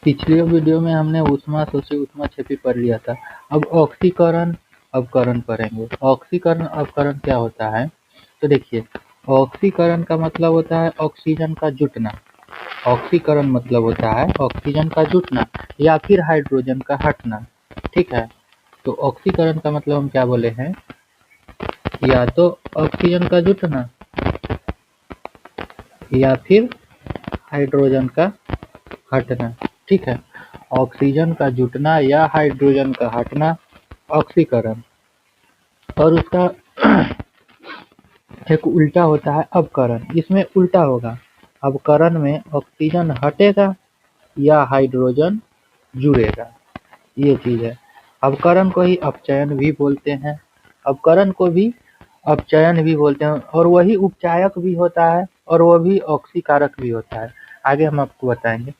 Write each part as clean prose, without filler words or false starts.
पिछले वीडियो में हमने ऊष्मा शोषी ऊष्मा छेपी पढ़ लिया था। अब ऑक्सीकरण अवकरण पढ़ेंगे। ऑक्सीकरण अवकरण क्या होता है? तो देखिए, ऑक्सीकरण का मतलब होता है ऑक्सीजन का जुटना। ऑक्सीकरण मतलब होता है ऑक्सीजन का जुटना या फिर हाइड्रोजन का हटना। ठीक है, तो ऑक्सीकरण का मतलब हम क्या बोले हैं, या तो ऑक्सीजन का जुटना या फिर हाइड्रोजन का हटना। ठीक है, ऑक्सीजन का जुटना या हाइड्रोजन का हटना ऑक्सीकरण। और उसका एक उल्टा होता है अवकरण। इसमें उल्टा होगा, अवकरण में ऑक्सीजन हटेगा या हाइड्रोजन जुड़ेगा, ये चीज है। अवकरण को ही अपचयन भी बोलते हैं, अवकरण को भी अपचयन भी बोलते हैं, और वही उपचायक भी होता है और वो भी ऑक्सीकारक भी होता है। आगे हम आपको बताएंगे।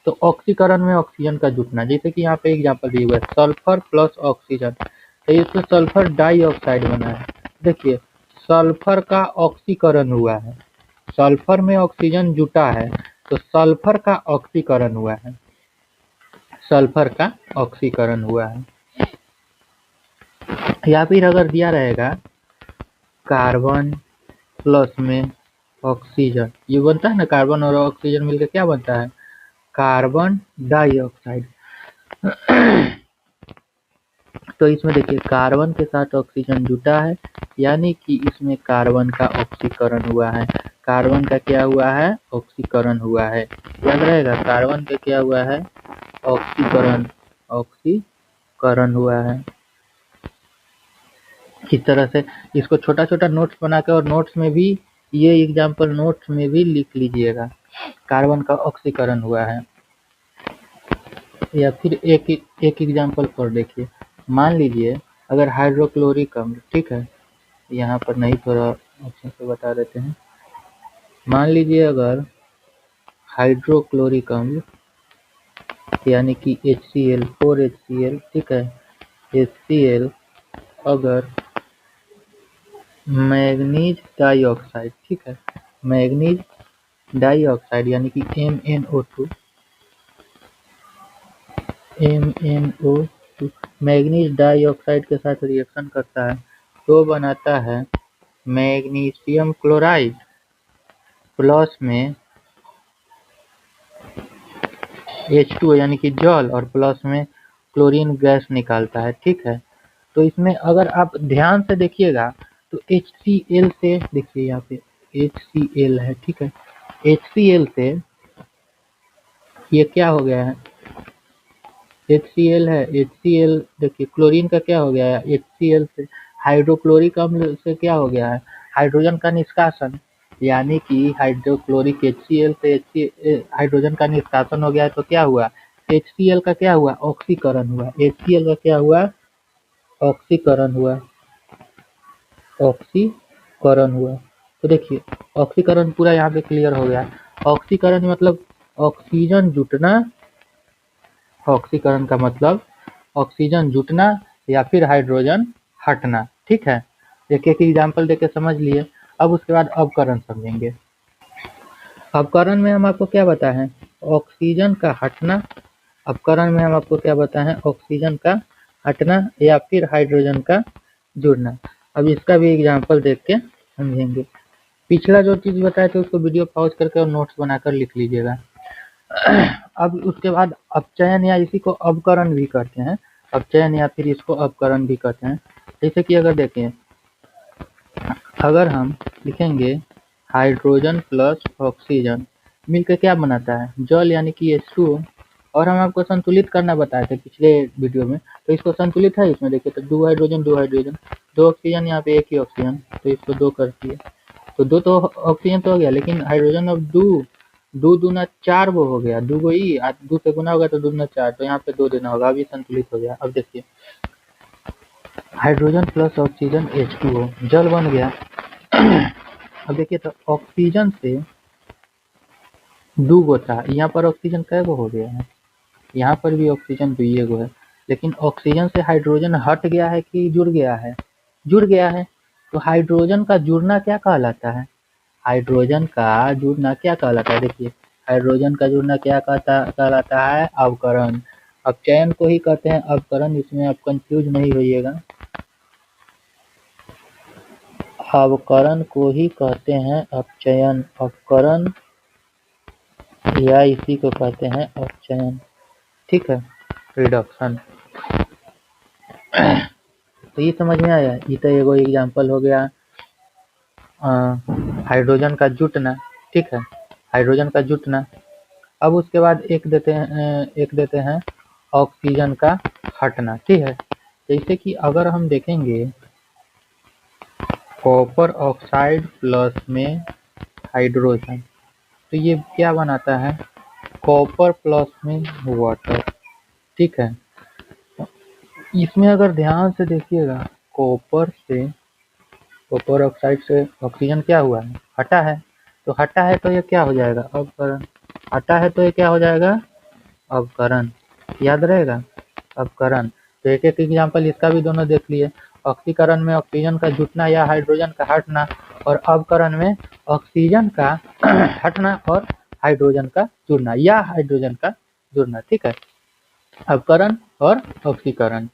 तो ऑक्सीकरण में ऑक्सीजन का जुटना, जैसे कि यहाँ पे एग्जांपल दिए हुए है, सल्फर प्लस ऑक्सीजन, तो इसमें सल्फर डाइऑक्साइड बना है। देखिए, सल्फर का ऑक्सीकरण हुआ है, सल्फर में ऑक्सीजन जुटा है, तो सल्फर का ऑक्सीकरण हुआ है, सल्फर का ऑक्सीकरण हुआ है। या फिर अगर दिया रहेगा कार्बन प्लस में ऑक्सीजन, ये बनता है ना, कार्बन और ऑक्सीजन मिलकर क्या बनता है, कार्बन डाइऑक्साइड। तो इसमें देखिए, कार्बन के साथ ऑक्सीजन जुटा है, यानी कि इसमें कार्बन का ऑक्सीकरण हुआ है। कार्बन का क्या हुआ है, ऑक्सीकरण हुआ है। याद रहेगा, कार्बन का क्या हुआ है, ऑक्सीकरण, ऑक्सीकरण हुआ है। इस तरह से इसको छोटा छोटा नोट्स बना के, और नोट्स में भी, ये एग्जाम्पल नोट्स में भी लिख लीजिएगा, कार्बन का ऑक्सीकरण हुआ है। या फिर एक एग्जाम्पल और देखिए, मान लीजिए अगर हाइड्रोक्लोरिक अम्ल, ठीक है, यहाँ पर नहीं, थोड़ा अच्छे से बता देते हैं। मान लीजिए अगर हाइड्रोक्लोरिक अम्ल यानी कि HCl 4HCl, ठीक है, HCl अगर मैग्नीज डाइऑक्साइड, ठीक है, मैग्नीज डाइऑक्साइड यानी कि MnO2, MnO2 मैग्नीज डाइऑक्साइड के साथ रिएक्शन करता है तो बनाता है मैग्नीशियम क्लोराइड प्लस में H2 यानी कि जल, और प्लस में क्लोरीन गैस निकालता है। ठीक है, तो इसमें अगर आप ध्यान से देखिएगा तो HCl से, देखिए यहाँ पे HCl है, ठीक है, HCl से ये क्या हो गया है, HCl है, HCl देखिए, क्लोरीन का क्या हो गया है, HCl से हाइड्रोक्लोरिक अम्ल से क्या हो गया है, हाइड्रोजन का निष्कासन, यानी कि हाइड्रोक्लोरिक HCl से हाइड्रोजन का निष्कासन हो गया है, तो क्या हुआ, HCl का क्या हुआ, ऑक्सीकरण हुआ। HCl का क्या हुआ, ऑक्सीकरण हुआ, ऑक्सीकरण हुआ। तो देखिए, ऑक्सीकरण पूरा यहाँ पे क्लियर हो गया। ऑक्सीकरण मतलब ऑक्सीजन जुटना, ऑक्सीकरण का मतलब ऑक्सीजन जुटना या फिर हाइड्रोजन हटना। ठीक है, एक एक एग्जाम्पल देके समझ लिए। अब उसके बाद अवकरण समझेंगे। अवकरण में हम आपको क्या बताए हैं, ऑक्सीजन का हटना। अवकरण में हम आपको क्या बताए हैं, ऑक्सीजन का हटना या फिर हाइड्रोजन का जुड़ना। अब इसका भी एग्जाम्पल देख के समझेंगे। पिछला जो चीज बताए थे उसको वीडियो पॉज करके और नोट्स बनाकर लिख लीजिएगा। अब उसके बाद अपचयन, या इसी को अवकरण भी कहते हैं, अपचयन या फिर इसको अवकरण भी कहते हैं। जैसे कि अगर देखें, अगर हम लिखेंगे हाइड्रोजन प्लस ऑक्सीजन मिलकर क्या बनाता है, जल, यानी कि H2O। और हम आपको संतुलित करना बताए थे पिछले वीडियो में, तो इसको संतुलित है, इसमें देखिए, तो दो हाइड्रोजन दो हाइड्रोजन, दो ऑक्सीजन, यहाँ पे एक ही ऑक्सीजन, तो इसको दो कर दिए, तो दो तो ऑक्सीजन तो हो गया, लेकिन हाइड्रोजन अब दो, दो दूना चार वो हो गया, दो ही, दो से गुना होगा तो दो दूना चार, तो यहाँ पे दो देना होगा, अभी संतुलित हो गया। अब देखिए, हाइड्रोजन प्लस ऑक्सीजन H2O जल बन गया। अब देखिए, तो ऑक्सीजन से दो गो था, यहाँ पर ऑक्सीजन कै गो हो गया है, यहाँ पर भी ऑक्सीजन दुइये गो है, लेकिन ऑक्सीजन से हाइड्रोजन हट गया है कि जुड़ गया है, जुड़ गया है। तो हाइड्रोजन का जुड़ना क्या कहलाता है, हाइड्रोजन का जुड़ना क्या कहलाता है, देखिए, हाइड्रोजन का जुड़ना क्या कहलाता है? अवकरण। अपचयन को ही कहते हैं अवकरण, इसमें आप कंफ्यूज नहीं होइएगा। अवकरण को ही कहते हैं अपचयन, अवकरण या इसी को कहते हैं अपचयन, ठीक है, रिडक्शन। तो ये समझ में आया। ये तो एगो एग्जाम्पल हो गया हाइड्रोजन का जुटना, ठीक है, हाइड्रोजन का जुटना। अब उसके बाद एक देते हैं ऑक्सीजन का हटना, ठीक है। जैसे कि अगर हम देखेंगे कॉपर ऑक्साइड प्लस में हाइड्रोजन, तो ये क्या बनाता है? कॉपर प्लस में वाटर, ठीक है। इसमें अगर ध्यान से देखिएगा, कॉपर ऑक्साइड से ऑक्सीजन क्या हुआ है? हटा है। तो हटा है तो ये क्या हो जाएगा? अवकरण। हटा है तो ये क्या हो जाएगा? अवकरण। याद रहेगा, अवकरण। तो एक एक एग्जाम्पल इसका भी दोनों देख लिए। ऑक्सीकरण में ऑक्सीजन का जुटना या हाइड्रोजन का हटना, और अवकरण में ऑक्सीजन का हटना और हाइड्रोजन का जुड़ना या हाइड्रोजन का जुड़ना, ठीक है। अवकरण और ऑक्सीकरण।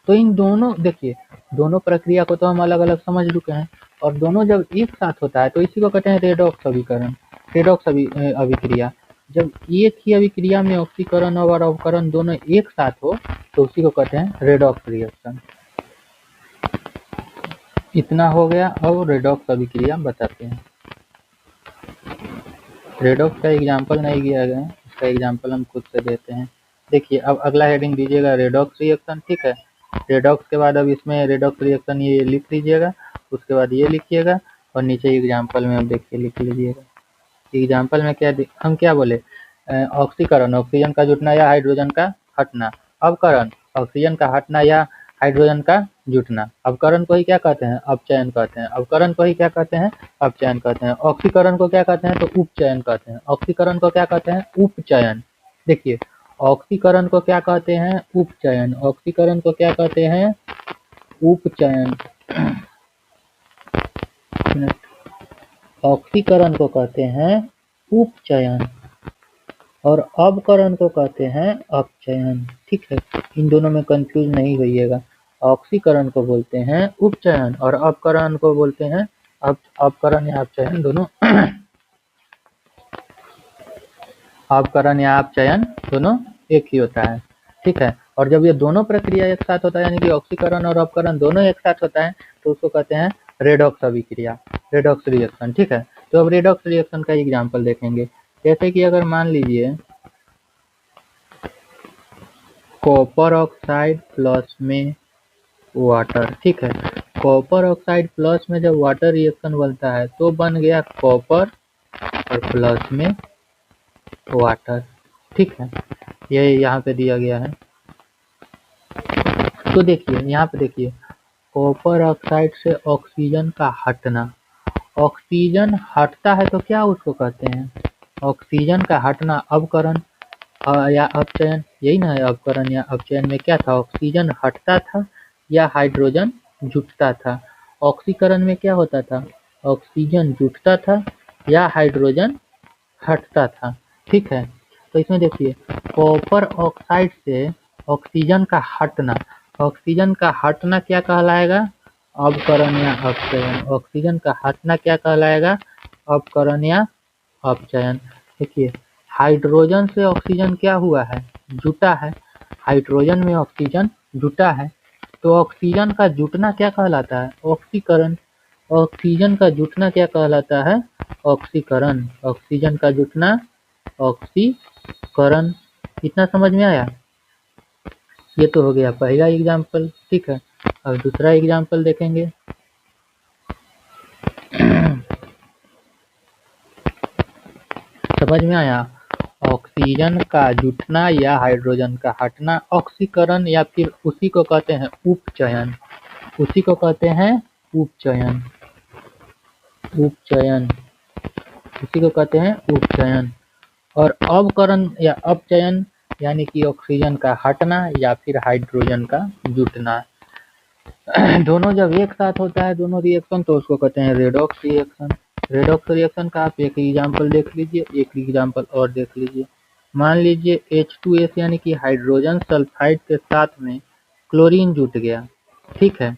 तो इन दोनों, देखिए, दोनों प्रक्रिया को तो हम अलग अलग समझ चुके हैं, और दोनों जब एक साथ होता है तो इसी को कहते हैं रेडॉक्स अभिकरण, रेडॉक्स अभिक्रिया। जब एक ही अभिक्रिया में ऑक्सीकरण और अवकरण दोनों एक साथ हो तो उसी को कहते हैं रेडॉक्स रिएक्शन। इतना हो गया। अब रेडॉक्स अभिक्रिया बताते हैं। रेडॉक्स का एग्जाम्पल नहीं दिया गया है, इसका एग्जाम्पल हम खुद से देते हैं। देखिए, अब अगला हेडिंग दीजिएगा रेडॉक्स रिएक्शन, ठीक है। रेडॉक्स के बाद अब इसमें रेडॉक्स रिएक्शन ये लिख लीजिएगा, उसके बाद ये लिखिएगा, और नीचे एग्जाम्पल में अब देखिए लिख लीजिएगा। एग्जाम्पल में हम क्या बोले? ऑक्सीकरण, ऑक्सीजन का जुटना या हाइड्रोजन का हटना। अवकरण, ऑक्सीजन का हटना या हाइड्रोजन का जुटना। अवकरण को ही क्या कहते हैं? अपचयन कहते हैं। अवकरण को ही क्या कहते हैं? अपचयन कहते हैं। ऑक्सीकरण को क्या कहते हैं? तो उपचयन कहते हैं। ऑक्सीकरण को क्या कहते हैं? उपचयन। देखिए, ऑक्सीकरण को क्या कहते हैं? उपचयन। ऑक्सीकरण को क्या कहते हैं? उपचयन। ऑक्सीकरण को कहते हैं उपचयन और अवकरण को कहते हैं अपचयन, ठीक है। इन दोनों में कंफ्यूज नहीं होइएगा। ऑक्सीकरण को बोलते हैं उपचयन और अवकरण को बोलते हैं अवकरण या अपचयन, दोनों अवकरण या अपचयन दोनों एक ही होता है, ठीक है। और जब ये दोनों प्रक्रिया एक साथ होता है, यानी कि ऑक्सीकरण और अपकरण दोनों एक साथ होता है, तो उसको कहते हैं रेडॉक्स अभिक्रिया, रेडॉक्स रिएक्शन, ठीक है। तो अब रेडॉक्स रिएक्शन का एग्जाम्पल देखेंगे। जैसे कि अगर मान लीजिए कॉपर ऑक्साइड प्लस में वाटर, ठीक है। कॉपर ऑक्साइड प्लस में जब वाटर रिएक्शन बनता है तो बन गया कॉपर और प्लस में वाटर, ठीक है। ये यहाँ पे दिया गया है। तो देखिए, यहाँ पे देखिए, कॉपर ऑक्साइड से ऑक्सीजन का हटना। ऑक्सीजन हटता है तो क्या उसको कहते हैं? ऑक्सीजन का हटना अवकरण या अपचयन, यही ना है। अवकरण या अपचयन में क्या था? ऑक्सीजन हटता था या हाइड्रोजन जुटता था। ऑक्सीकरण में क्या होता था? ऑक्सीजन जुटता था या हाइड्रोजन हटता था, ठीक है। तो इसमें देखिए, कॉपर ऑक्साइड से ऑक्सीजन का हटना, ऑक्सीजन का हटना क्या कहलाएगा? अवकरण या अपचयन। ऑक्सीजन का हटना क्या कहलाएगा? अवकरण या अपचयन। देखिए, हाइड्रोजन से ऑक्सीजन क्या हुआ है? जुटा है। हाइड्रोजन में ऑक्सीजन जुटा है, तो ऑक्सीजन का जुटना क्या कहलाता है? ऑक्सीकरण। ऑक्सीजन का जुटना क्या कहलाता है? ऑक्सीकरण। ऑक्सीजन का जुटना ऑक्सीकरण। इतना समझ में आया? ये तो हो गया पहला एग्जाम्पल, ठीक है। अब दूसरा एग्जाम्पल देखेंगे। समझ में आया? ऑक्सीजन का जुटना या हाइड्रोजन का हटना ऑक्सीकरण या फिर उसी को कहते हैं उपचयन। उसी को कहते हैं उपचयन। उपचयन, उसी को कहते हैं उपचयन। और अवकरण या अपचयन यानी कि ऑक्सीजन का हटना या फिर हाइड्रोजन का जुटना। दोनों जब एक साथ होता है, दोनों रिएक्शन, तो उसको कहते हैं रेडॉक्स रिएक्शन। रेडॉक्स रिएक्शन का आप एक एग्जाम्पल देख लीजिए, एक एग्जाम्पल और देख लीजिए। मान लीजिए H2S यानी कि हाइड्रोजन सल्फाइड के साथ में क्लोरीन जुट गया, ठीक है,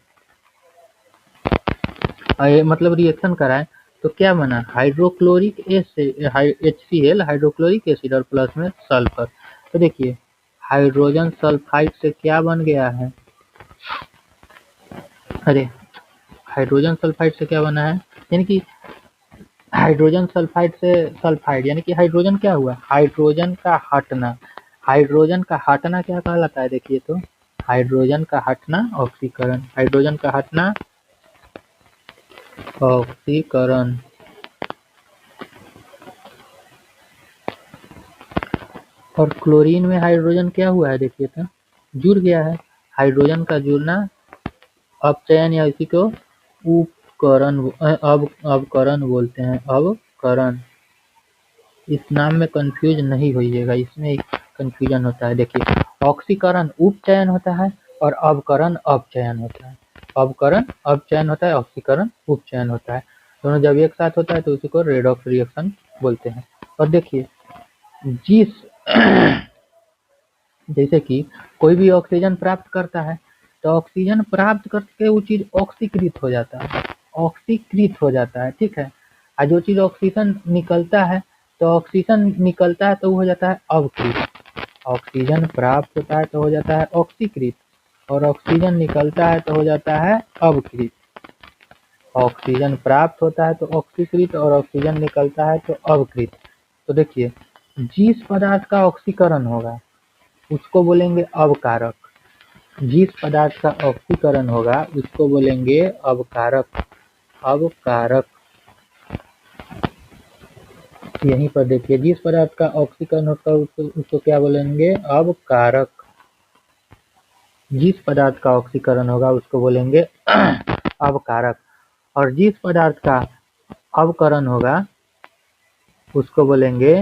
मतलब रिएक्शन कराए तो क्या बना, hydrochloric acid, HCl hydrochloric acid और प्लस में सल्फर। तो देखिए हाइड्रोजन सल्फाइड से क्या बन गया है, अरे हाइड्रोजन सल्फाइड से क्या बना है, यानी कि हाइड्रोजन सल्फाइड से सल्फाइड यानी कि हाइड्रोजन क्या हुआ, हाइड्रोजन का हटना। हाइड्रोजन का हटना क्या कहलाता है, देखिए तो हाइड्रोजन का हटना ऑक्सीकरण, हाइड्रोजन का हटना ऑक्सीकरण। और क्लोरीन में हाइड्रोजन क्या हुआ है, देखिए तो जुड़ गया है। हाइड्रोजन का जुड़ना अपचयन या इसी को उपकरण अवकरण बोलते हैं, अवकरण। इस नाम में कंफ्यूज नहीं होइएगा, इसमें कंफ्यूजन होता है। देखिए ऑक्सीकरण उपचयन होता है और अवकरण अपचयन होता है। अवकरण अपचयन होता है, ऑक्सीकरण उपचयन होता है। दोनों जब एक साथ होता है तो उसी को रेडॉक्स रिएक्शन बोलते हैं। और देखिए जिस जैसे कि कोई भी ऑक्सीजन प्राप्त करता है तो ऑक्सीजन प्राप्त करके वो चीज ऑक्सीकृत हो जाता है, ऑक्सीकृत हो जाता है, ठीक है। और जो चीज ऑक्सीजन निकलता है तो ऑक्सीजन निकलता है तो वो हो जाता है अवकृत। ऑक्सीजन प्राप्त होता है तो हो जाता है ऑक्सीकृत और ऑक्सीजन निकलता है तो हो जाता है अवकृत। ऑक्सीजन प्राप्त होता है तो ऑक्सीकृत और ऑक्सीजन निकलता है तो अवकृत। तो देखिए जिस पदार्थ का ऑक्सीकरण होगा उसको बोलेंगे अवकारक, जिस पदार्थ का ऑक्सीकरण होगा उसको बोलेंगे अवकारक, अवकारक। यहीं पर देखिए जिस पदार्थ का ऑक्सीकरण होता है उसको क्या बोलेंगे, अवकारक। जिस पदार्थ का ऑक्सीकरण होगा उसको बोलेंगे अवकारक और जिस पदार्थ का अवकरण होगा उसको बोलेंगे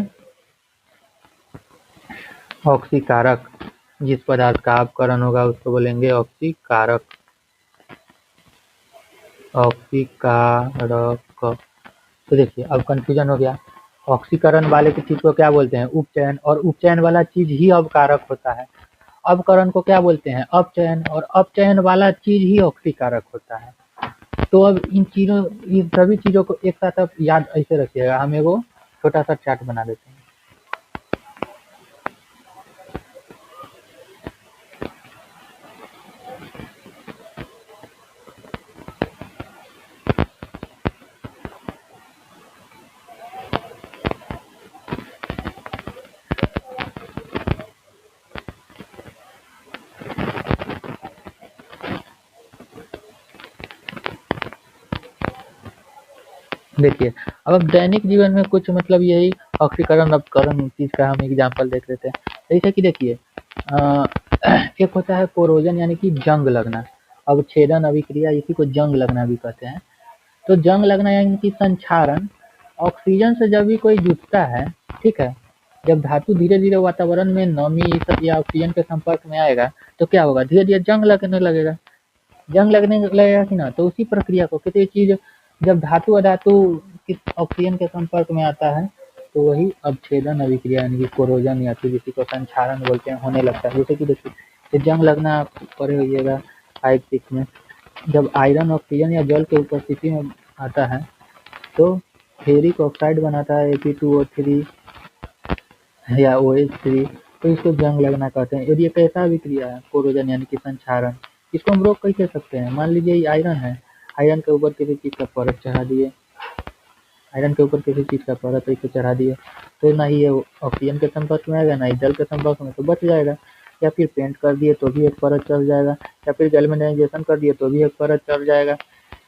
ऑक्सीकारक। जिस पदार्थ का अवकरण होगा उसको बोलेंगे ऑक्सीकारक, ऑक्सीकारक। तो देखिए अब कंफ्यूजन हो गया, ऑक्सीकरण वाले की चीज को क्या बोलते हैं, उपचयन, और उपचयन वाला चीज ही अवकारक होता है। अवकरण को क्या बोलते हैं, अपचयन, और अपचयन वाला चीज ही ऑक्सीकारक होता है। तो अब इन चीजों, इन सभी चीजों को एक साथ आप याद ऐसे रखिएगा। हम एगो छोटा सा चार्ट बना देते हैं। देखिए अब दैनिक जीवन में कुछ मतलब यही ऑक्सीकरण अपकरण चीज का हम एग्जाम्पल देख लेते हैं। जैसे कि देखिए एक होता है कोरोजन यानी कि जंग लगना, अवच्छेदन अभिक्रिया, इसी को जंग लगना भी कहते हैं। तो जंग लगना यानी कि संक्षारण। ऑक्सीजन से जब भी कोई जुटता है, ठीक है, जब धातु धीरे धीरे वातावरण में नमी या ऑक्सीजन के संपर्क में आएगा तो क्या होगा, धीरे धीरे जंग लगने लगेगा, जंग लगने लगेगा कि ना। तो उसी प्रक्रिया को किसी चीज जब धातु अधातु ऑक्सीजन के संपर्क में आता है तो वही अवच्छेदन अभिक्रिया यानी कि कोरोजन या फिर किसी को संक्षारण बोलते हैं, होने लगता है। जैसे कि देखिए ये जंग लगना आप पढ़े होइएगा 5-6 में, जब आयरन ऑक्सीजन या जल के उपस्थिति में आता है तो फेरिक ऑक्साइड बनाता है Fe2O3 या OH3, तो इसको जंग लगना कहते हैं। यदि ये कैसा अभिक्रिया है, कोरोजन यानी कि संक्षारण, इसको हम रोक कैसे सकते हैं। मान लीजिए ये आयरन है, आयरन के ऊपर किसी चीज का परत चढ़ा दिए, आयरन के ऊपर किसी चीज का परत ऐसे चढ़ा दिए तो ना ही ये ऑक्सीजन के संपर्क में आएगा ना ही जल के संपर्क में, तो बच जाएगा। या फिर पेंट कर दिए तो भी एक परत चढ़ जाएगा, या फिर गैल्वेनाइजेशन कर दिए तो भी एक परत चढ़ जाएगा,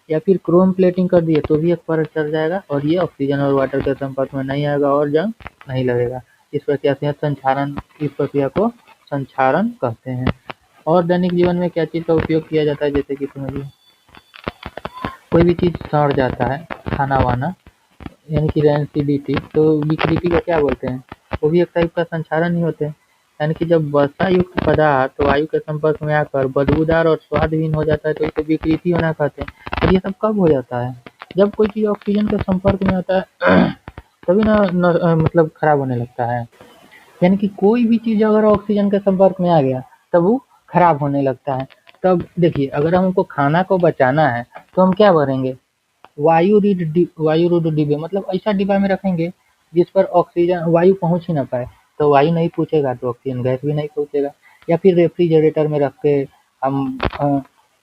या फिर क्रोम प्लेटिंग कर दिए तो भी एक परत चढ़ जाएगा, और ये ऑक्सीजन और वाटर के संपर्क में नहीं आएगा और जंग नहीं लगेगा। इस प्रक्रिया से संक्षारण, इस प्रक्रिया को संक्षारण कहते हैं। और दैनिक जीवन में क्या चीज का उपयोग किया जाता है, जैसे कि समझिए कोई भी चीज सड़ जाता है, खाना वाना यानी कि रेंसिडिटी, तो विकृति को क्या बोलते हैं, वो भी एक टाइप का संक्षारण ही होते हैं। यानी कि जब वसा युक्त पदार्थ वायु के संपर्क में आकर बदबूदार और स्वादहीन हो जाता है तो इसे विकृति होना कहते हैं। और ये सब कब हो जाता है, जब कोई चीज़ ऑक्सीजन के संपर्क में आता है तभी मतलब खराब होने लगता है। यानी कि कोई भी चीज़ अगर ऑक्सीजन के संपर्क में आ गया तब वो खराब होने लगता है। तब देखिए, अगर हमको खाना को बचाना है तो हम क्या भरेंगे, वायुरुद्ध डिब्बे, मतलब ऐसा डिब्बा में रखेंगे जिस पर ऑक्सीजन वायु पहुंच ही ना पाए। तो वायु नहीं पूछेगा तो ऑक्सीजन गैस भी नहीं पहुंचेगा। या फिर रेफ्रिजरेटर में रख के हम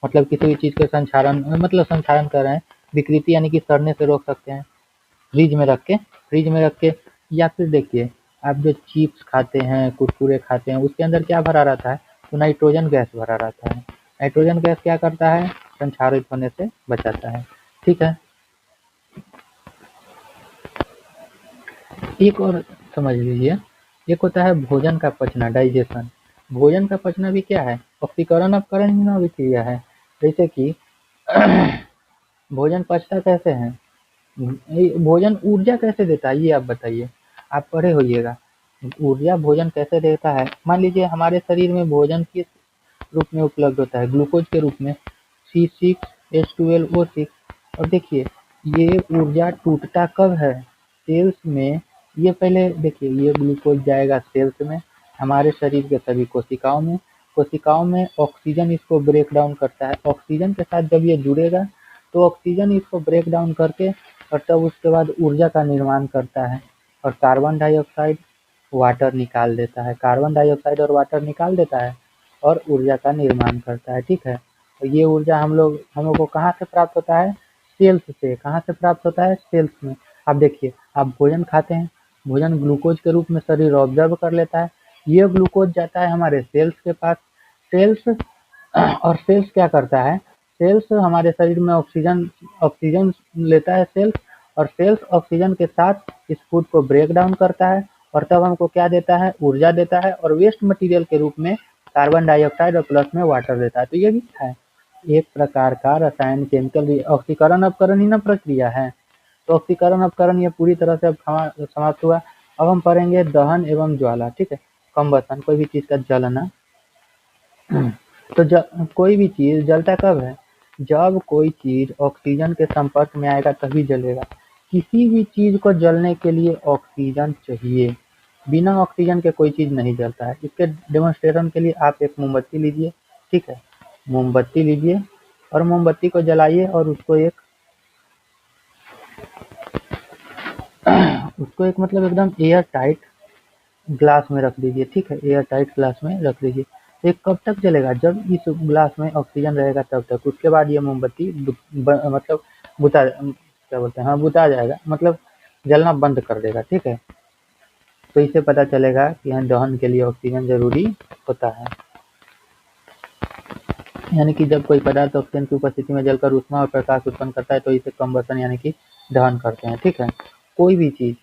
मतलब किसी भी चीज़ के संक्षारण कर रहे हैं, विकृति यानी कि सड़ने से रोक सकते हैं। फ्रिज में रख के या फिर देखिए, आप जो चिप्स खाते हैं, कुरकुरे खाते हैं, उसके अंदर क्या भरा रहता है, तो नाइट्रोजन गैस भरा रहता है। नाइट्रोजन गैस क्या करता है, संक्षारित होने से बचाता है। ठीक है, एक और समझ लीजिए, एक होता है भोजन का पचना, डाइजेशन। भोजन का पचना भी क्या है, ऑक्सीकरण अपकरण ही ना अभिक्रिया है। जैसे कि भोजन पचता कैसे है, भोजन ऊर्जा कैसे देता है, ये आप बताइए, आप पढ़े होइएगा। ऊर्जा भोजन कैसे देता है, मान लीजिए हमारे शरीर में भोजन किस रूप में उपलब्ध होता है, ग्लूकोज के रूप में, C6H12O6। और देखिए, ये ऊर्जा टूटता कब है, सेल्स में। ये पहले देखिए, ये ग्लूकोज जाएगा सेल्स में, हमारे शरीर के सभी कोशिकाओं में ऑक्सीजन इसको ब्रेक डाउन करता है। ऑक्सीजन के साथ जब ये जुड़ेगा तो ऑक्सीजन इसको ब्रेक डाउन करके और तब उसके बाद ऊर्जा का निर्माण करता है। और कार्बन डाइऑक्साइड वाटर निकाल देता है, कार्बन डाइऑक्साइड और वाटर निकाल देता है और ऊर्जा का निर्माण करता है। ठीक है, तो ये ऊर्जा हम लोगों को कहाँ से प्राप्त होता है, सेल्स से। कहाँ से प्राप्त होता है, सेल्स में। आप देखिए, आप भोजन खाते हैं, भोजन ग्लूकोज के रूप में शरीर ऑब्जर्व कर लेता है, ये ग्लूकोज जाता है हमारे सेल्स के पास। सेल्स और सेल्स क्या करता है, सेल्स हमारे शरीर में ऑक्सीजन ऑक्सीजन लेता है सेल्स, और सेल्स ऑक्सीजन के साथ इस फूड को ब्रेक डाउन करता है और तब हमको क्या देता है, ऊर्जा देता है, और वेस्ट मटेरियल के रूप में कार्बन डाइऑक्साइड और प्लस में वाटर देता है। तो ये भी है एक प्रकार का रसायन केमिकल ऑक्सीकरण अपकरण ही ना प्रक्रिया है। तो ऑक्सीकरण अपकरण ये पूरी तरह से अब समाप्त हुआ। अब हम पढ़ेंगे दहन एवं ज्वाला। ठीक है, कम्बसन, कोई भी चीज का जलना। तो कोई भी चीज जलता कब है, जब कोई चीज ऑक्सीजन के संपर्क में आएगा तभी जलेगा। किसी भी चीज को जलने के लिए ऑक्सीजन चाहिए, बिना ऑक्सीजन के कोई चीज नहीं जलता है। इसके डेमोन्स्ट्रेशन के लिए आप एक मोमबत्ती लीजिए। ठीक है, मोमबत्ती लीजिए और मोमबत्ती को जलाइए और उसको एक मतलब एकदम एयर टाइट ग्लास में रख दीजिए। ठीक है, एयर टाइट ग्लास में रख दीजिए। ये कब तक जलेगा, जब इस ग्लास में ऑक्सीजन रहेगा तब तक। उसके बाद ये मोमबत्ती मतलब बुता, क्या बोलते हैं, हाँ, बुता जाएगा, मतलब जलना बंद कर देगा। ठीक है, तो इससे पता चलेगा कि यहाँ दहन के लिए ऑक्सीजन जरूरी होता है। यानी कि जब कोई पदार्थ ऑक्सीजन की उपस्थिति में जलकर ऊष्मा और प्रकाश उत्पन्न करता है तो इसे कम्बसन यानी कि दहन करते हैं। ठीक है, कोई भी चीज,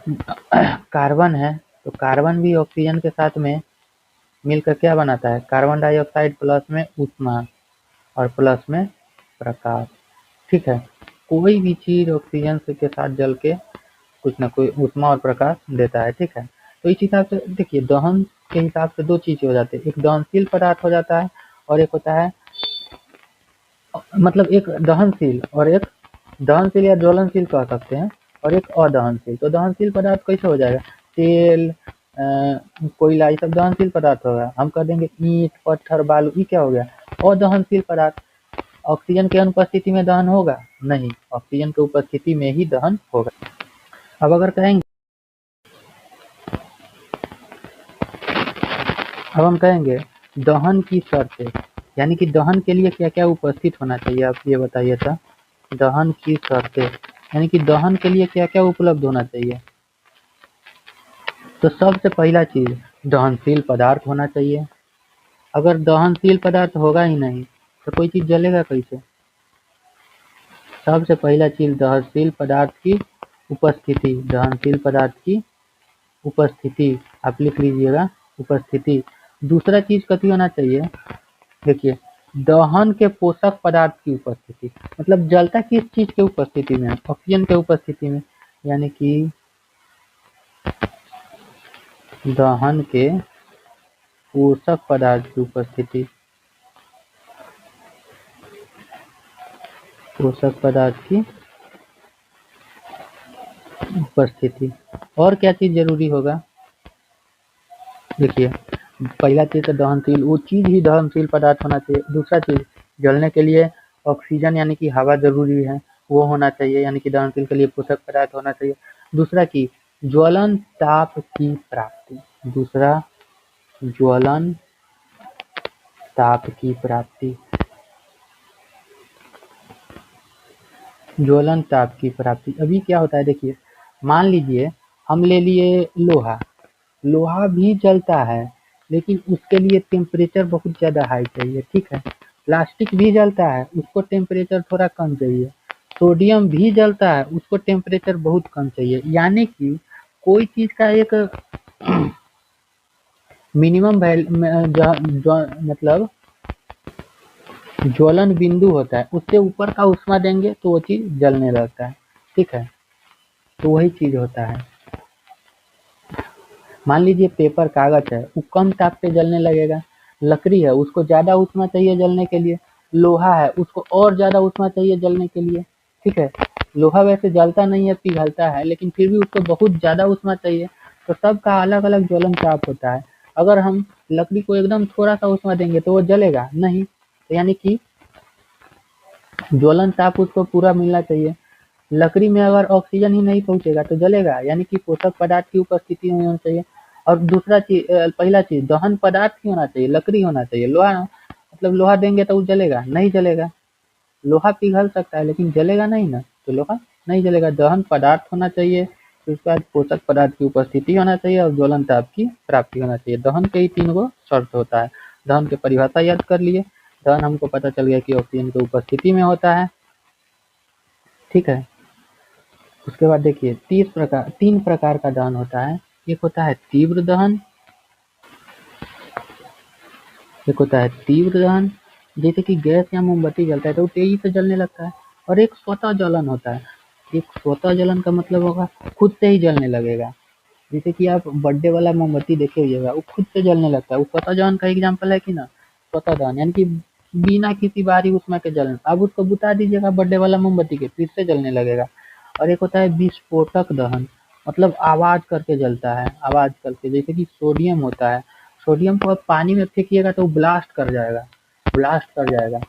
कार्बन है तो कार्बन भी ऑक्सीजन के साथ में मिलकर क्या बनाता है, कार्बन डाइऑक्साइड प्लस में ऊष्मा और प्लस में प्रकाश। ठीक है, कोई भी चीज ऑक्सीजन से के साथ जल के कुछ ना कोई ऊष्मा और प्रकाश देता है। ठीक है, तो इस हिसाब से देखिए, दहन के हिसाब से दो चीजें हो जाती है, एक दहनशील पदार्थ हो जाता है और एक होता है, मतलब एक दहनशील और एक दहनशील या ज्वलनशील कह सकते हैं, और एक अदहनशील। तो दहनशील पदार्थ कैसे हो जाएगा, तेल, कोयला, ये सब दहनशील पदार्थ होगा। हम कर देंगे ईंट, पत्थर, बालू, ये क्या हो गया, अदहनशील पदार्थ। ऑक्सीजन की अनुपस्थिति में दहन होगा नहीं, ऑक्सीजन की उपस्थिति में ही दहन होगा। अब अगर कहेंगे, अब हम कहेंगे दहन की शर्तें, यानी कि दहन के लिए क्या क्या उपस्थित होना चाहिए, आप ये बताइए था। दहन की शर्तें यानी कि दहन के लिए क्या क्या उपलब्ध होना चाहिए। तो सबसे पहला चीज, दहनशील पदार्थ होना चाहिए। अगर दहनशील पदार्थ होगा ही नहीं तो कोई चीज जलेगा कैसे। सबसे पहला चीज दहनशील पदार्थ की उपस्थिति, दहनशील पदार्थ की उपस्थिति, आप लिख लीजिएगा, उपस्थिति। दूसरा चीज कथी होना चाहिए, देखिए, दहन के पोषक पदार्थ की उपस्थिति, मतलब जलता किस चीज के उपस्थिति में, ऑक्सीजन के उपस्थिति में, यानी कि दहन के पोषक पदार्थ की उपस्थिति, पोषक पदार्थ की उपस्थिति। और क्या चीज जरूरी होगा? देखिए, पहला चीज तो दहनशील, वो चीज ही दहनशील पदार्थ होना चाहिए। दूसरा चीज, जलने के लिए ऑक्सीजन यानी कि हवा जरूरी है, वो होना चाहिए, यानी कि दहनशील के लिए पोषक पदार्थ होना चाहिए। दूसरा की ज्वलन ताप की प्राप्ति। दूसरा, ज्वलन ताप की प्राप्ति। ज्वलन ताप की प्राप्ति। अभी क्या होता है देखिए, मान लीजिए हम ले लिए लोहा। लोहा भी जलता है, लेकिन उसके लिए टेम्परेचर बहुत ज़्यादा हाई चाहिए, ठीक है। प्लास्टिक भी जलता है, उसको टेम्परेचर थोड़ा कम चाहिए। सोडियम भी जलता है, उसको टेम्परेचर बहुत कम चाहिए। यानी कि कोई चीज़ का एक मिनिमम मतलब ज्वलन बिंदु होता है, उससे ऊपर का उष्मा देंगे तो वो चीज़ जलने लगता है, ठीक है। तो वही चीज़ होता है। मान लीजिए पेपर कागज है, वो कम ताप पे जलने लगेगा। लकड़ी है, उसको ज्यादा ऊष्मा चाहिए जलने के लिए। लोहा है, उसको और ज्यादा ऊष्मा चाहिए जलने के लिए, ठीक है। लोहा वैसे जलता नहीं है, पिघलता है, लेकिन फिर भी उसको बहुत ज्यादा ऊष्मा चाहिए। तो सबका अलग अलग ज्वलन ताप होता है। अगर हम लकड़ी को एकदम थोड़ा सा ऊष्मा देंगे तो वो जलेगा नहीं। तो यानी कि ज्वलन ताप उसको पूरा मिलना चाहिए। लकड़ी में अगर ऑक्सीजन ही नहीं पहुंचेगा तो जलेगा, यानी कि पोषक पदार्थ की उपस्थिति होनी चाहिए। और दूसरा चीज, पहला चीज दहन पदार्थ ही होना चाहिए, लकड़ी होना चाहिए। लोहा मतलब लोहा देंगे तो वो जलेगा नहीं? जलेगा। लोहा पिघल सकता है लेकिन जलेगा नहीं ना, तो लोहा नहीं जलेगा। दहन पदार्थ होना चाहिए, फिर उसके बाद पोषक पदार्थ की उपस्थिति होना चाहिए और ज्वलन ताप की प्राप्ति होना चाहिए। दहन के ही 3 गो शर्त होता है। दहन की परिभाषा याद कर लिए। दहन हमको पता चल गया कि ऑक्सीजन की उपस्थिति में होता है, ठीक है। उसके बाद देखिए, 3 प्रकार का दहन होता है। एक होता है तीव्र दहन, एक होता है तीव्र दहन, जैसे कि गैस या मोमबत्ती जलता है तो वो तेजी से जलने लगता है। और एक स्वतः जलन होता है। एक स्वतः जलन का मतलब होगा खुद से ही जलने लगेगा। जैसे कि आप बर्थडे वाला मोमबत्ती देखे होइएगा, वो खुद से जलने लगता है, वो स्वतः दहन का एग्जाम्पल है कि ना। स्वतः दहन यानी कि बिना किसी बाहरी उष्मा के जलन। अब उसको बुता दीजिएगा बर्थडे वाला मोमबत्ती के, फिर से जलने लगेगा। और एक होता है विस्फोटक दहन, मतलब आवाज करके जलता है, आवाज करके। जैसे कि सोडियम होता है, सोडियम को आप पानी में फेंकिएगा तो ब्लास्ट कर जाएगा, ब्लास्ट कर जाएगा।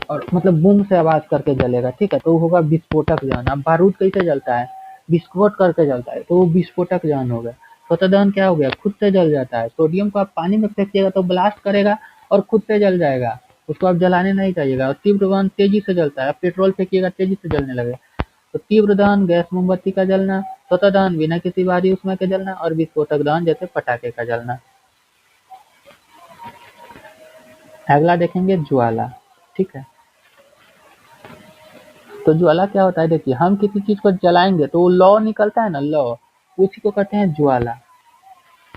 और मतलब बूम से आवाज करके जलेगा, ठीक है। तो वो होगा विस्फोटक दहन। अब बारूद कैसे जलता है? विस्फोट करके जलता है, तो वो विस्फोटक दहन हो गया। स्वतः दहन क्या हो गया? खुद से जल जाता है। सोडियम को आप पानी में फेंकिएगा तो ब्लास्ट करेगा और खुद से जल जाएगा, उसको आप जलाने नहीं चाहिएगा। और तीव्र दहन तेजी से जलता है, आप पेट्रोल फेंकिएगा तेजी से जलने लगेगा। तो तीव्र दहन गैस मोमबत्ती का जलना, स्वतः दहन बिना किसी बाहरी उष्मा के जलना, और विस्फोटक दहन जैसे पटाखे का जलना। अगला देखेंगे ज्वाला, ठीक है। तो ज्वाला क्या होता है? देखिए, हम किसी चीज को जलाएंगे तो वो लौ निकलता है ना, लौ, उसी को कहते हैं ज्वाला।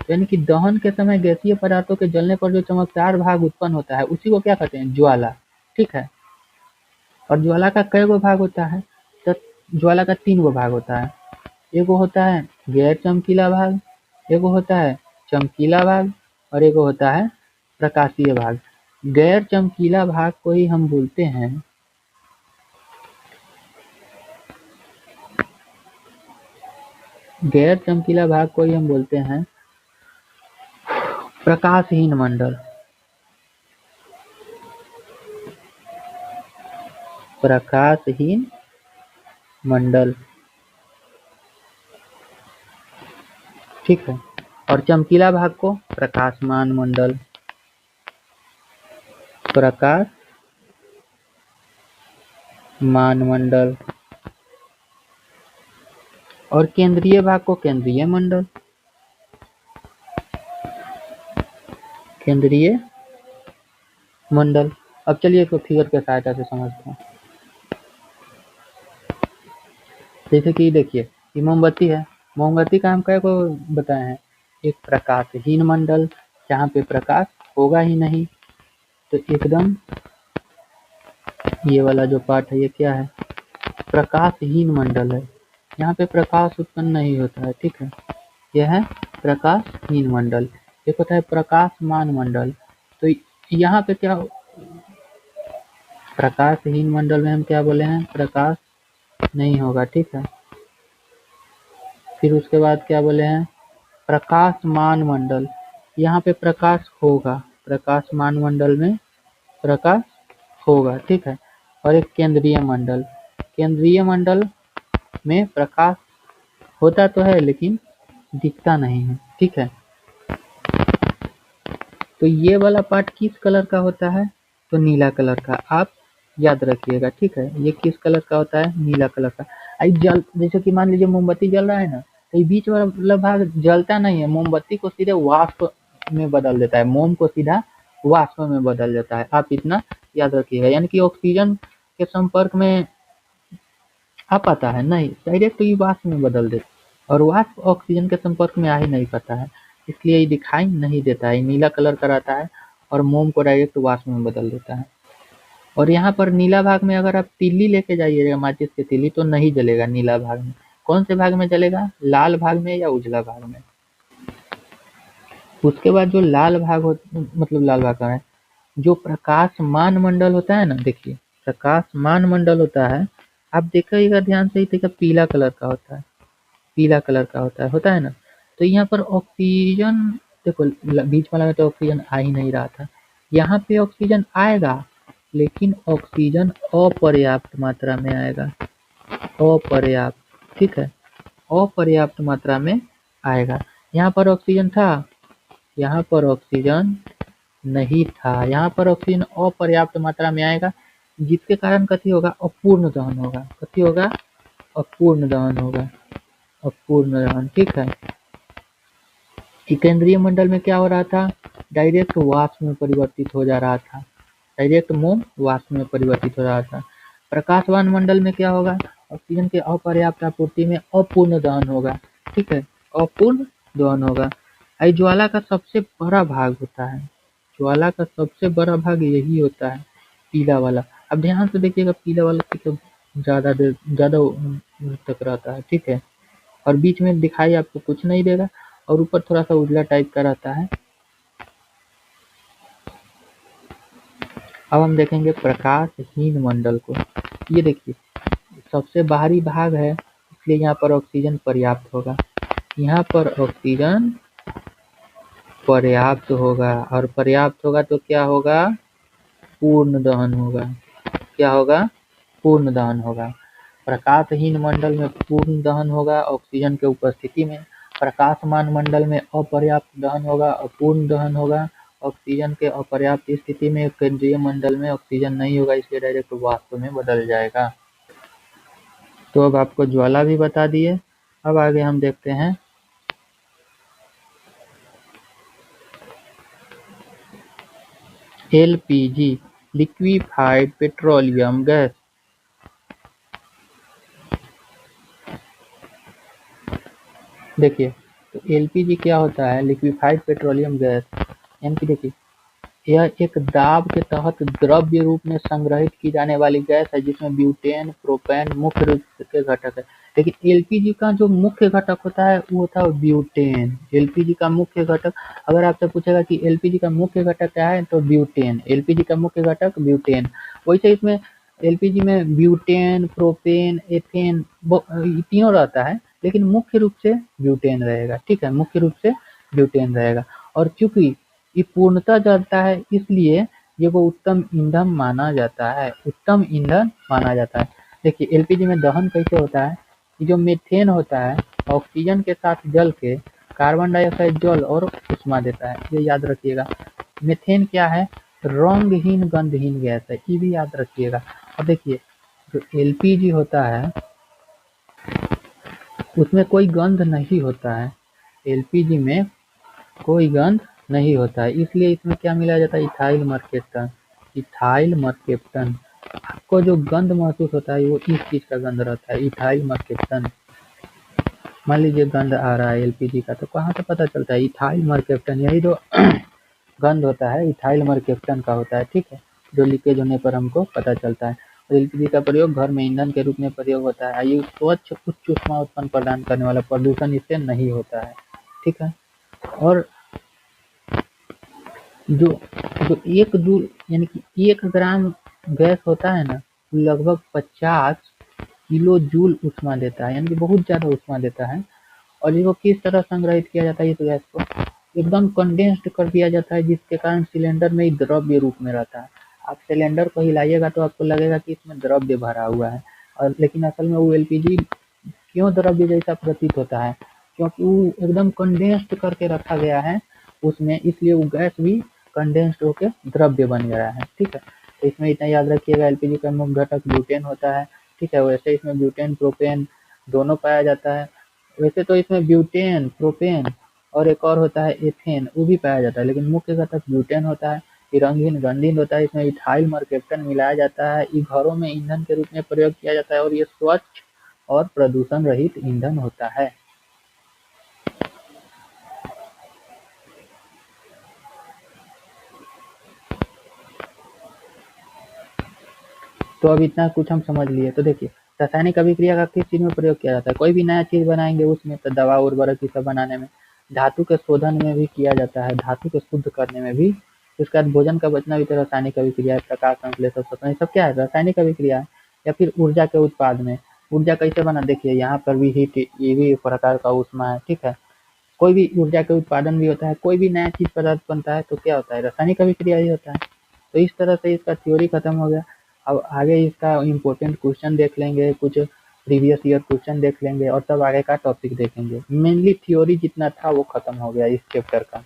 यानी कि दहन के समय गैसीय पदार्थों के जलने पर जो चमकदार भाग उत्पन्न होता है उसी को क्या कहते हैं? ज्वाला, ठीक है। और ज्वाला का कई गो भाग होता है? तो ज्वाला का 3 गो भाग होता है। एगो होता है गैर चमकीला भाग, एगो होता है चमकीला भाग, और एगो होता है प्रकाशीय भाग। गैर चमकीला भाग को ही हम बोलते हैं, गैर चमकीला भाग को ही हम बोलते हैं प्रकाशहीन मंडल। प्रकाशहीन मंडल, ठीक है। और चमकीला भाग को प्रकाशमान मंडल, प्रकाशमान मंडल। और केंद्रीय भाग को केंद्रीय मंडल, केंद्रीय मंडल। अब चलिए इसको फिगर के सहायता से समझते हैं। जैसे कि देखिए, ये मोमबत्ती है। मोमबत्ती का हम क्या को बताए हैं? एक प्रकाशहीन मंडल, जहाँ पे प्रकाश होगा ही नहीं। तो एकदम ये वाला जो पार्ट है ये क्या है? प्रकाशहीन मंडल है, यहाँ पे प्रकाश उत्पन्न नहीं होता है, ठीक है। यह है प्रकाशहीन मंडल। एक होता है प्रकाशमान मंडल। तो यहाँ पे क्या, प्रकाशहीन मंडल में हम क्या बोले हैं? प्रकाश नहीं होगा, ठीक है। फिर उसके बाद क्या बोले हैं, प्रकाशमान मंडल, यहाँ पे प्रकाश होगा, प्रकाशमान मंडल में प्रकाश होगा, ठीक है। और एक केंद्रीय मंडल, केंद्रीय मंडल में प्रकाश होता तो है लेकिन दिखता नहीं है, ठीक है। तो ये वाला पार्ट किस कलर का होता है, तो नीला कलर का, आप याद रखिएगा, ठीक है। ये किस कलर का होता है, नीला कलर का। जल, जैसे कि मान लीजिए मोमबत्ती जल रहा है ना, तो ये बीच वाला भाग जलता नहीं है, मोमबत्ती को सीधे वाष्प में बदल देता है, मोम को सीधा वाष्प में बदल देता है, आप इतना याद रखिएगा। यानी कि ऑक्सीजन के संपर्क में आ पाता है नहीं, डायरेक्ट ये वाष्प में बदल देता है, और वाष्प ऑक्सीजन के संपर्क में आ ही नहीं पाता है, इसलिए ये दिखाई नहीं देता है, नीला कलर का रहता है और मोम को डायरेक्ट वाष्प में बदल देता है। और यहाँ पर नीला भाग में अगर आप तीली लेके जाइएगा, माचिस की तीली, तो नहीं जलेगा नीला भाग में। कौन से भाग में जलेगा, लाल भाग में या उजला भाग में। उसके बाद जो लाल भाग हो, मतलब लाल भाग का है, जो प्रकाशमान मंडल होता है ना, देखिए प्रकाशमान मंडल होता है, आप देखिएगा ध्यान से ही, देखिए पीला कलर का होता है, पीला कलर का होता है ना। तो यहाँ पर ऑक्सीजन, देखो बीच वाला में तो ऑक्सीजन आ ही नहीं रहा था, यहाँ पे ऑक्सीजन आएगा लेकिन ऑक्सीजन अपर्याप्त मात्रा में आएगा, अपर्याप्त, ठीक है, अपर्याप्त मात्रा में आएगा। यहाँ पर ऑक्सीजन था, यहाँ पर ऑक्सीजन नहीं था, यहाँ पर ऑक्सीजन अपर्याप्त मात्रा में आएगा, जिसके कारण कथी होगा, अपूर्ण दहन होगा, कथी होगा, अपूर्ण दहन होगा, अपूर्ण दहन, ठीक है। केंद्रीय मंडल में क्या हो रहा था, डायरेक्ट वाष्प में परिवर्तित हो जा रहा था, डायरेक्ट मोम वाष्प में परिवर्तित हो रहा था। प्रकाशवान मंडल में क्या होगा, ऑक्सीजन के अपर्याप्त आपूर्ति में अपूर्ण दहन होगा, ठीक है, अपूर्ण दहन होगा। ज्वाला का सबसे बड़ा भाग होता है, ज्वाला का सबसे बड़ा भाग यही होता है, पीला वाला। अब ध्यान से देखिएगा, पीला वाला तो ज्यादा देर, ज्यादा तक रहता है, ठीक है, और बीच में दिखाई आपको कुछ नहीं देगा, और ऊपर थोड़ा सा उजला टाइप का रहता है। अब हम देखेंगे प्रकाशहीन मंडल को। ये देखिए सबसे बाहरी भाग है, इसलिए यहाँ पर ऑक्सीजन पर्याप्त होगा, यहाँ पर ऑक्सीजन पर्याप्त होगा, और पर्याप्त होगा तो क्या होगा, पूर्ण दहन होगा, क्या होगा, पूर्ण दहन होगा। प्रकाशहीन मंडल में पूर्ण दहन होगा ऑक्सीजन के उपस्थिति में, प्रकाशमान मंडल में अपर्याप्त दहन होगा, अपूर्ण दहन होगा। ऑक्सीजन के अपर्याप्त स्थिति में केंद्रीय मंडल में ऑक्सीजन नहीं होगा, इसलिए डायरेक्ट वाष्प में बदल जाएगा। तो अब आपको ज्वाला भी बता दिए, अब आगे हम देखते हैं एलपीजी, लिक्विफाइड पेट्रोलियम गैस। देखिए तो एलपीजी क्या होता है, लिक्विफाइड पेट्रोलियम गैस, यानी कि देखिए यह एक दाब के तहत द्रव्य रूप में संग्रहित की जाने वाली गैस है, जिसमें ब्यूटेन, प्रोपेन मुख्य रूप के घटक है। लेकिन एलपीजी का जो मुख्य घटक होता है वो होता है ब्यूटेन। एलपीजी का मुख्य घटक, अगर आपसे पूछेगा कि एलपीजी का मुख्य घटक क्या है, तो ब्यूटेन, एलपीजी का मुख्य घटक ब्यूटेन। वैसे इसमें एलपीजी में ब्यूटेन, प्रोपेन, एथेन तीनों रहता है, लेकिन मुख्य रूप से ब्यूटेन रहेगा, ठीक है, मुख्य रूप से ब्यूटेन रहेगा। और चूंकि ये पूर्णतः जलता है, इसलिए ये वो उत्तम ईंधन माना जाता है, उत्तम ईंधन माना जाता है। देखिए एलपीजी में दहन कैसे होता है, जो मीथेन होता है ऑक्सीजन के साथ जल के कार्बन डाइऑक्साइड जल और उष्मा देता है, ये याद रखिएगा। मीथेन क्या है, रंगहीन गंधहीन गैस है, ये भी याद रखिएगा। और देखिए जो एलपीजी होता है उसमें कोई गंध नहीं होता है, एलपीजी में कोई गंध नहीं होता है, इसलिए इसमें क्या मिलाया जाता है, इथाइल मर्केप्टन, इथाइल मर्केप्टन। आपको जो गंध महसूस होता है वो इस चीज का गंध रहता है, इथाइल मर्केप्टन। मान लीजिए गंध आ रहा है एलपीजी का, तो कहाँ से पता चलता है, इथाइल मर्केप्टन, यही जो गंध होता है इथाइल मर्केप्टन का होता है, ठीक है, जो लीकेज होने पर हमको पता चलता है। और एलपीजी का प्रयोग घर में ईंधन के रूप में प्रयोग होता है, ये स्वच्छ उच्च ऊष्मा उत्पन्न प्रदान करने वाला, प्रदूषण इससे नहीं होता है, ठीक है। और जो जो एक जूल यानी कि 1 ग्राम गैस होता है ना, लगभग 50 किलो जूल ऊष्मा देता है, यानी कि बहुत ज़्यादा ऊष्मा देता है। और इसको किस तरह संग्रहित किया जाता है इस गैस को? एकदम कंडेंस्ड कर दिया जाता है, जिसके कारण सिलेंडर में ही द्रव्य रूप में रहता है। आप सिलेंडर को हिलाइएगा तो आपको लगेगा कि इसमें द्रव्य भरा हुआ है, और लेकिन असल में वो एलपीजी क्यों द्रव्य जैसा प्रतीत होता है? क्योंकि वो एकदम कंडेंस्ड करके रखा गया है उसमें, इसलिए वो गैस भी कंडेंस्ड होकर द्रव्य बन गया है। ठीक है, तो इसमें इतना याद रखिएगा, एलपीजी का मुख्य घटक ब्यूटेन होता है। ठीक है, वैसे इसमें ब्यूटेन प्रोपेन दोनों पाया जाता है। वैसे तो इसमें ब्यूटेन प्रोपेन और एक और होता है एथेन, वो भी पाया जाता है, लेकिन मुख्य घटक ब्यूटेन होता है। ये रंगीन गंधीन होता है, इसमें इथाइल मर्केप्टन मिलाया जाता है। ये घरों में ईंधन के रूप में प्रयोग किया जाता है, और ये स्वच्छ और प्रदूषण रहित ईंधन होता है। तो अब इतना कुछ हम समझ लिए। तो देखिए, रासायनिक अभिक्रिया का किस चीज में प्रयोग किया जाता है? कोई भी नया चीज बनाएंगे उसमें, तो दवा उर्वरक ये सब बनाने में, धातु के शोधन में भी किया जाता है, धातु को शुद्ध करने में भी। उसके बाद भोजन का बचना भी तो रासायनिक अभिक्रिया है, प्रकाश संश्लेषण शोषण, ये सब क्या है? रासायनिक अभिक्रिया है। या फिर ऊर्जा के उत्पाद में, ऊर्जा कैसे बना? देखिए यहाँ पर भी हीट, ये भी एक प्रकार का ऊष्मा है। ठीक है, कोई भी ऊर्जा के उत्पादन भी होता है, कोई भी नया चीज पदार्थ बनता है तो क्या होता है? रासायनिक अभिक्रिया ही होता है। तो इस तरह से इसका थ्योरी खत्म हो गया। अब आगे इसका इम्पोर्टेंट क्वेश्चन देख लेंगे, कुछ प्रीवियस ईयर क्वेश्चन देख लेंगे, और तब आगे का टॉपिक देखेंगे। मेनली थ्योरी जितना था वो खत्म हो गया इस चैप्टर का।